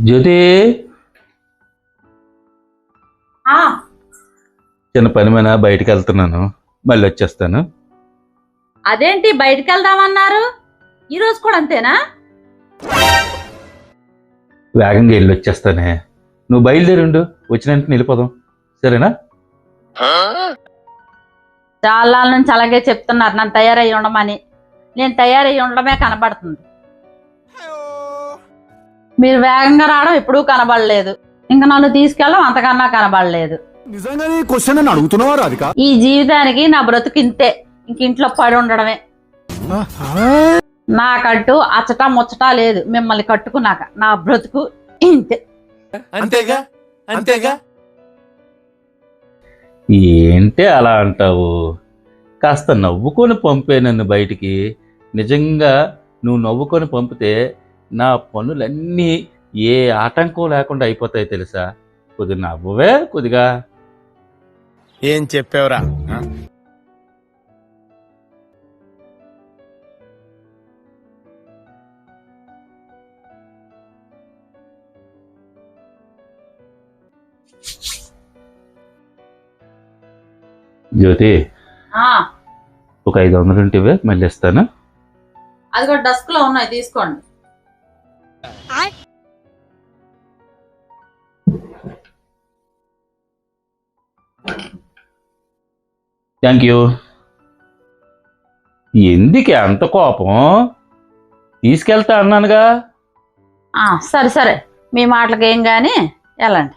జ్యోతి, ఆ చిన్న పని మీద బయటికి వెళ్తున్నాను, మళ్ళీ వచ్చేస్తాను. అదేంటి బయటికి వెళ్దామన్నారు? ఈరోజు కూడా అంతేనా? వేగంగా వెళ్ళి వచ్చేస్తానే. నువ్వు బయలుదేరిండు, వచ్చినంటే వెళ్ళిపోదాం, సరేనా? చాలా నుంచి అలాగే చెప్తున్నారు నన్ను తయారయ్యి ఉండమని. నేను తయారయ్యి ఉండడమే కనబడుతుంది. మీరు వేగంగా రావడం ఎప్పుడూ కనబడలేదు, ఇంకా నన్ను తీసుకెళ్ళడం అంతకన్నా కనబడలేదు. ఈ జీవితానికి నా బ్రతుకు ఇంతే, ఇంక ఇంట్లో పడి ఉండడమే. నాకంటూ అచ్చటా ముచ్చటా లేదు. మిమ్మల్ని కట్టుకున్నాక నా బ్రతుకు ఇంతే. అంతేగా అంతేగా. ఏంటే అలా అంటావు? కాస్త నవ్వుకొని పంపే నన్ను బయటికి. నిజంగా నువ్వు నవ్వుకొని పంపితే నా పనులన్నీ ఏ ఆటంకం లేకుండా అయిపోతాయి తెలుసా. కొద్దిగా నవ్వవే, కొద్దిగా. ఏం చెప్పావురా? జ్యోతి, ఆ ఒక 500 ఉంటివే, మళ్ళీ ఇస్తాను. అది కూడా డస్క్ లో ఉన్నాయి, తీసుకోండి. Thank you. ఎందుకే అంత కోపం? తీసుకెళ్తా అన్నానుగా. సరే సరే, మీ మాటలకి ఏం గాని వెళ్ళండి.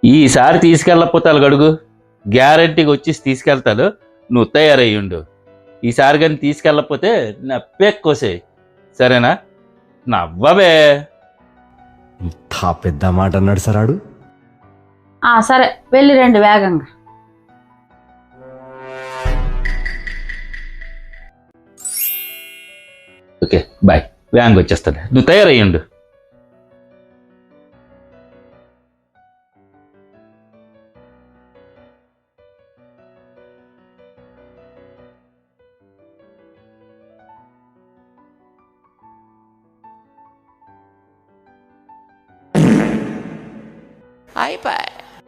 ఈసారి తీసుకెళ్ళకపోతే అడుగు, గ్యారంటీగా వచ్చేసి తీసుకెళ్తాడు. నువ్వు తయారయ్యుండు. ఈసారి కానీ తీసుకెళ్ళకపోతే నా పెక్కోసేయి, సరేనా? నవ్వబే. ఇంత పెద్ద మాట అన్నాడు సరాడు. సరే, వెళ్ళి రండి వేగంగా. Okay, bye. వ్యాంగ్ వచ్చేస్తాడు, నువ్వు తయారయ్యుండు.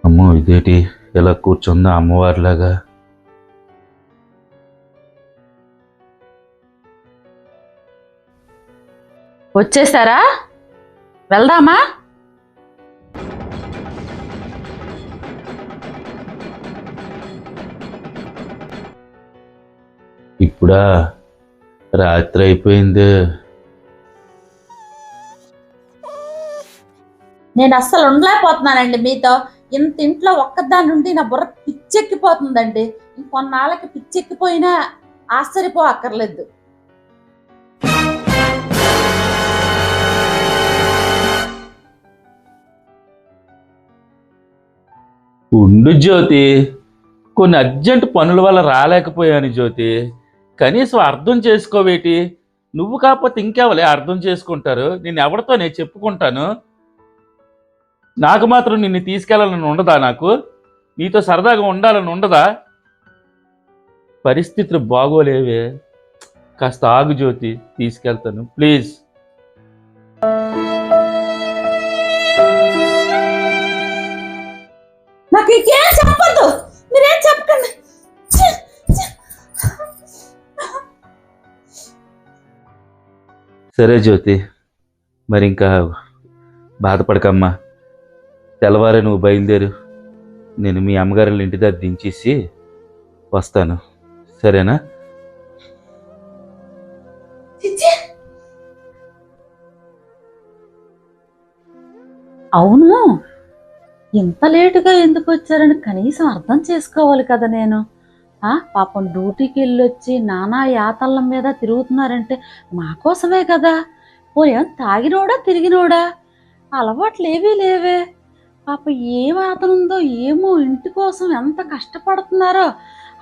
అమ్మో, ఇదేంటి ఇలా కూర్చుందా అమ్మవారిలాగా? వచ్చేసారా? వెళ్దామా? ఇప్పుడా? రాత్రి అయిపోయింది. నేను అస్సలు ఉండలేకపోతున్నానండి మీతో. ఇంత ఇంట్లో ఒక్కదాని నుండి నా బుర్ర పిచ్చెక్కిపోతుందండి. ఇంకొన్నాళ్ళకి పిచ్చెక్కిపోయినా ఆశ్చర్యపో అక్కర్లేదు. ఉండు జ్యోతి, కొన్ని అర్జెంట్ పనుల వల్ల రాలేకపోయాను జ్యోతి. కనీసం అర్థం చేసుకోవేటి? నువ్వు కాకపోతే ఇంకెవలే అర్థం చేసుకుంటారు? నేను ఎవరితో నేను చెప్పుకుంటాను? నాకు మాత్రం నిన్ను తీసుకెళ్ళాలని ఉండదా? నాకు నీతో సరదాగా ఉండాలని ఉండదా? పరిస్థితులు బాగోలేవే. కాస్త ఆగు జ్యోతి, తీసుకెళ్తాను ప్లీజ్. నాకు ఇంకేం చెప్పద్దు, మీరేం చెప్పకండి. సరే జ్యోతి, మరి ఇంకా బాధపడకమ్మా. తెల్లవారే నువ్వు బయలుదేరు, నేను మీ అమ్మగారి ఇంటి దగ్గర దించేసి వస్తాను, సరేనా? అవును, ఇంత లేటుగా ఎందుకు వచ్చారని కనీసం అర్థం చేసుకోవాలి కదా నేను. పాపం డ్యూటీకి వెళ్ళొచ్చి నానా యాతళ్ళ మీద తిరుగుతున్నారంటే మా కోసమే కదా. పోయా తాగినోడా తిరిగినోడా? అలవాట్లు ఏవీ లేవే. పాప ఏం ఆతనుందో ఏమో, ఇంటి కోసం ఎంత కష్టపడుతున్నారో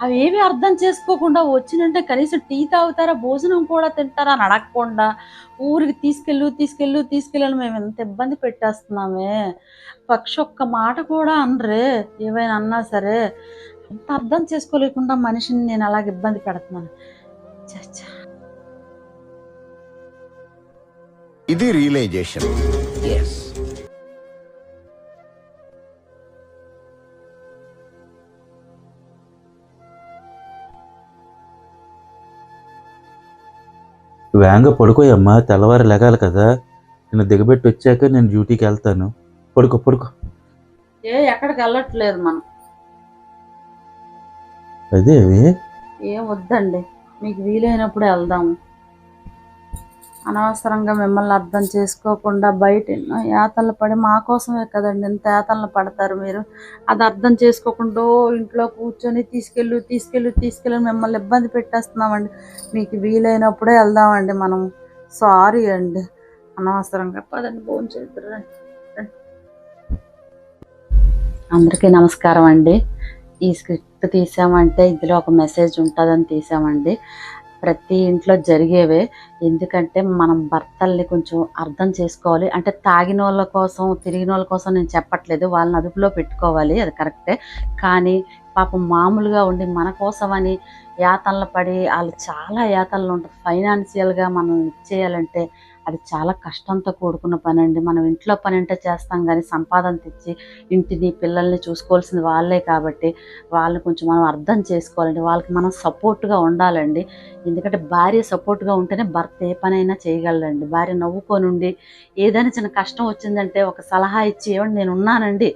అవేవి అర్థం చేసుకోకుండా వచ్చినంటే కనీసం టీ తాగుతారా, భోజనం కూడా తింటారా అని అడగకుండా ఊరికి తీసుకెళ్ళని మేము ఎంత ఇబ్బంది పెట్టేస్తున్నామే. పక్షి ఒక్క మాట కూడా అనరే, ఏవైనా అన్నా సరే. అంత అర్థం చేసుకోలేకుండా మనిషిని నేను అలాగ ఇబ్బంది పెడుతున్నాను. చచ్చా. ఇది రియలైజేషన్. వేగంగా పడుకోయమ్మా, తెల్లవారు లెగాలి కదా. నేను దిగబెట్టి వచ్చాక నేను డ్యూటీకి వెళ్తాను. పడుకో పడుకో. ఎక్కడికి వెళ్ళట్లేదు మనం. అదేవి ఏం వద్దండి, మీకు వీలైనప్పుడు వెళ్దాము. అనవసరంగా మిమ్మల్ని అర్థం చేసుకోకుండా బయట ఎన్నో యాతనలు పడి, మా కోసమే కదండి ఇంత యాతనలు పడతారు మీరు. అది అర్థం చేసుకోకుండా ఇంట్లో కూర్చొని తీసుకెళ్ళి మిమ్మల్ని ఇబ్బంది పెట్టేస్తున్నామండి. మీకు వీలైనప్పుడే వెళ్దామండి మనం. సారీ అండి, అనవసరంగా. పదండి ఫోన్ చేద్దరు. అందరికీ నమస్కారం అండి. ఈ స్క్రిప్ట్ తీసామంటే ఇందులో ఒక మెసేజ్ ఉంటుందని తీసామండి. ప్రతి ఇంట్లో జరిగేవే. ఎందుకంటే మనం భర్తల్ని కొంచెం అర్థం చేసుకోవాలి. అంటే తాగిన వాళ్ళ కోసం, తిరిగిన వాళ్ళ కోసం నేను చెప్పట్లేదు, వాళ్ళని అదుపులో పెట్టుకోవాలి, అది కరెక్టే. కానీ పాపం మామూలుగా ఉండి మన కోసమని యాతనలు పడి, వాళ్ళు చాలా యాతనలు ఉంటారు. ఫైనాన్షియల్గా మనం ఇచ్చేయాలంటే అది చాలా కష్టంతో కూడుకున్న పని అండి. మనం ఇంట్లో పని అంటే చేస్తాం, కానీ సంపాదన తెచ్చి ఇంటిని పిల్లల్ని చూసుకోవాల్సింది వాళ్ళే. కాబట్టి వాళ్ళని కొంచెం మనం అర్థం చేసుకోవాలండి. వాళ్ళకి మనం సపోర్ట్గా ఉండాలండి. ఎందుకంటే భార్య సపోర్ట్గా ఉంటేనే భర్త ఏ పనైనా చేయగలడండి. భార్య నవ్వుకొని ఉండి ఏదైనా చిన్న కష్టం వచ్చిందంటే ఒక సలహా ఇచ్చి, ఏమండి నేను ఉన్నానండి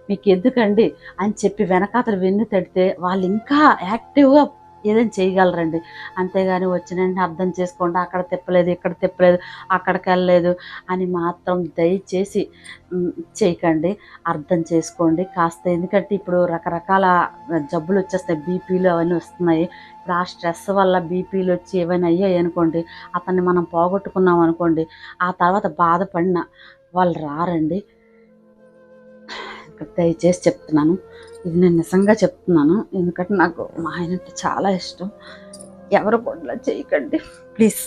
మీకు ఎందుకండి అని చెప్పి వెనకాతలు వెన్ను తడితే వాళ్ళు ఇంకా యాక్టివ్గా ఏదైనా చేయగలరండి. అంతేగాని వచ్చిన వెంటనే అర్థం చేసుకోండి, అక్కడ తిప్పలేదు, ఇక్కడ తిప్పలేదు, అక్కడికి వెళ్ళలేదు అని మాత్రం దయచేసి చేయకండి. అర్థం చేసుకోండి కాస్త. ఎందుకంటే ఇప్పుడు రకరకాల జబ్బులు వచ్చేస్తాయి, బీపీలు అవన్నీ వస్తున్నాయి. ఇప్పుడు ఆ స్ట్రెస్ వల్ల బీపీలు వచ్చి ఏమైనా అయ్యాయి అనుకోండి, అతన్ని మనం పోగొట్టుకున్నాం అనుకోండి, ఆ తర్వాత బాధపడిన వాళ్ళు రారండి. దయచేసి చెప్తున్నాను, ఇది నేను నిజంగా చెప్తున్నాను. ఎందుకంటే నాకు మా ఆయన అంటే చాలా ఇష్టం. ఎవరు పొడిలా చేయకండి ప్లీజ్.